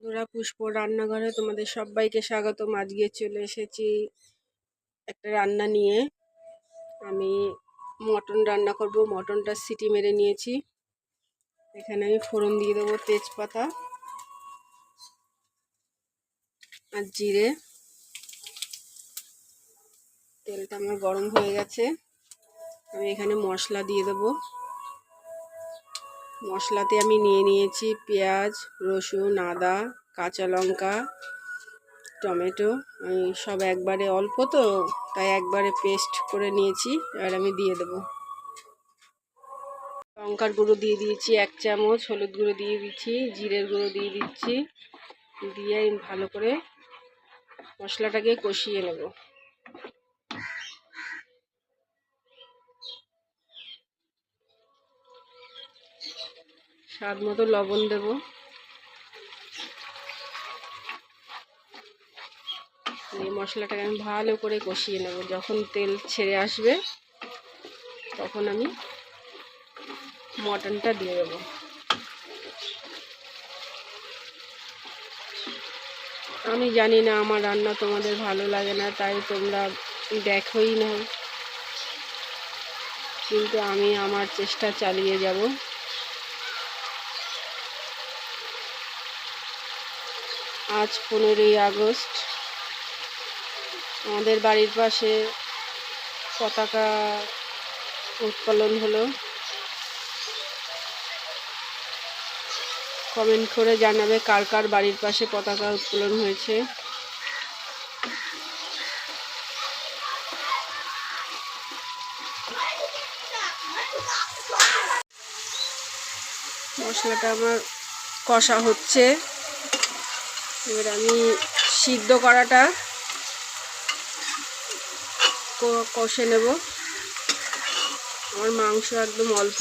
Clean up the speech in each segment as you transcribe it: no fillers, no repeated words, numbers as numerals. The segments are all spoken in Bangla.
বন্ধুরা, পুষ্প রান্নাঘরে তোমাদের সবাইকে স্বাগতম। আজকে চলে এসেছি একটা রান্না নিয়ে। আমি মটন রান্না করব। মটনটা সিটি মেরে নিয়েছি। এখানে আমি ফোড়ন দিয়ে দেবো তেজপাতা আর জিরে। তেলটা আমার গরম হয়ে গেছে। আমি এখানে মশলা দিয়ে দেবো। মশলাতে আমি নিয়ে নিয়েছি পেঁয়াজ, রসুন, আদা, কাঁচা লঙ্কা, টমেটো। আমি সব একবারে অল্প তো, তাই একবারে পেস্ট করে নিয়েছি। এবার আমি দিয়ে দেবো। লঙ্কার গুঁড়ো দিয়ে দিয়েছি 1 চামচ, হলুদ গুঁড়ো দিয়ে দিচ্ছি, জিরের গুঁড়ো দিয়ে দিচ্ছি। দিয়ে ভালো করে মশলাটাকে কষিয়ে নেব। স্বাদ মতো লবণ দেব। এই মশলাটাকে আমি ভালো করে কষিয়ে নেব। যখন তেল ছেড়ে আসবে তখন আমি মটনটা দিয়ে দেবো। আমি জানি না আমার রান্না তোমাদের ভালো লাগে না, তাই তোমরা দেখোই না, কিন্তু আমি আমার চেষ্টা চালিয়ে যাব। আজ 15ই আগস্ট। আমাদের বাড়ির পাশে পতাকা উত্তোলন হলো। কমেন্ট করে জানাবে কার কার বাড়ির পাশে পতাকা উত্তোলন হয়েছে। মশলাটা আমার কষা হচ্ছে। এবার আমি সিদ্ধ করাটা কষে নেব। আমার মাংস একদম অল্প।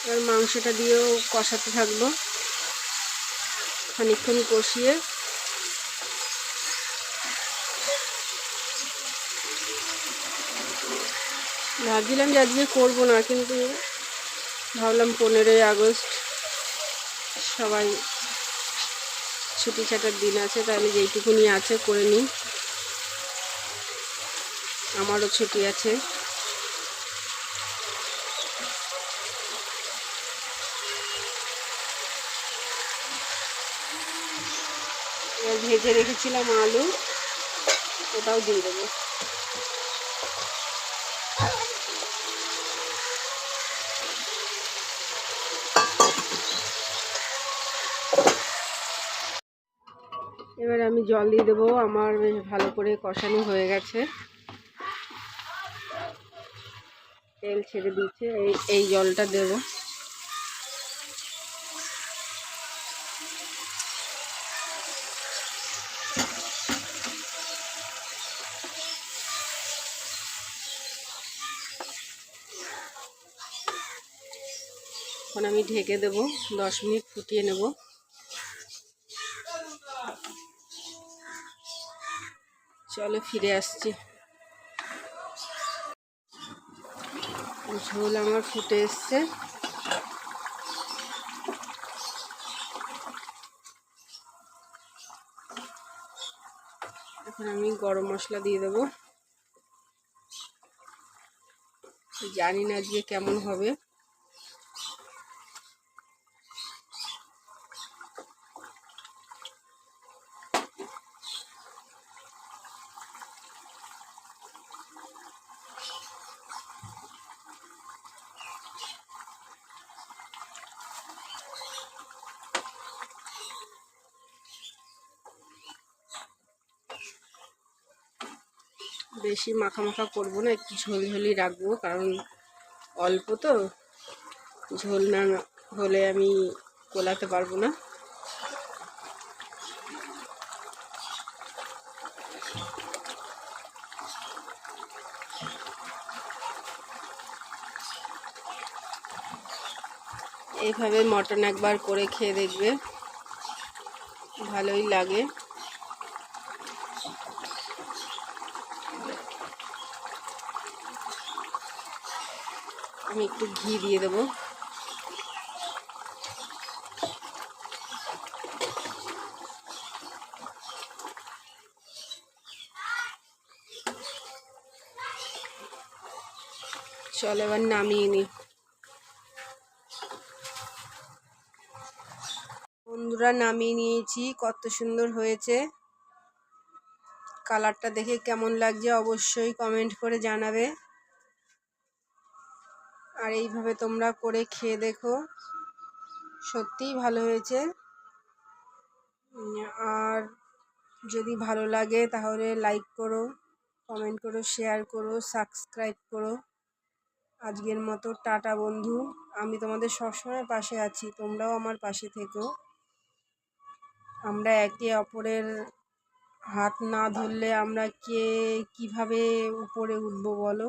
এবার মাংসটা দিয়েও কষাতে থাকবো। খানিকক্ষণ কষিয়ে ভাবছিলাম যে আজকে করবো না, কিন্তু ভাবলাম 15ই আগস্ট, সবাই ছুটি ছাটার দিন আছে, তাহলে যেইটুকুনি আছে করে নিই। আমারও ছুটি আছে। এবার ভেজে রেখেছিলাম আলু, ওটাও দিয়ে দেবো। এবার আমি জল দিয়ে দেবো। আমার বেশ ভালো করে কষানো হয়ে গেছে, তেল ছেড়ে দিচ্ছে। এই জলটা দেব। এখন আমি ঢেকে দেব, 10 মিনিট ফুটিয়ে নেব। চলো ফিরে আসছি। ঝোল আমার ফুটে এসছে। এখন আমি গরম মশলা দিয়ে দেবো। জানি না আজকে কেমন হবে। বেশি মাখা মাখা করবো না, একটু ঝোলঝোলি রাখবো, কারণ অল্প তো। ঝোল না হলে আমি কোলাতে পারবো না। এইভাবে মটন একবার করে খেয়ে দেখবে, ভালোই লাগে। আমি একটু ঘি দিয়ে দেবো। চল এবার নামিয়ে নিই। বন্ধুরা নামিয়ে নিয়েছি, কত সুন্দর হয়েছে। কালারটা দেখে কেমন লাগছে অবশ্যই কমেন্ট করে জানাবে। আর এইভাবে তোমরা করে খেয়ে দেখো, সত্যিই ভালো হয়েছে। আর যদি ভালো লাগে তাহলে লাইক করো, কমেন্ট করো, শেয়ার করো, সাবস্ক্রাইব করো। আজকের মতো টাটা বন্ধু। আমি তোমাদের সবসময় পাশে আছি, তোমরাও আমার পাশে থেকো। আমরা একে অপরের হাত না ধরলে আমরা কিভাবে উপরে উঠবো বলো।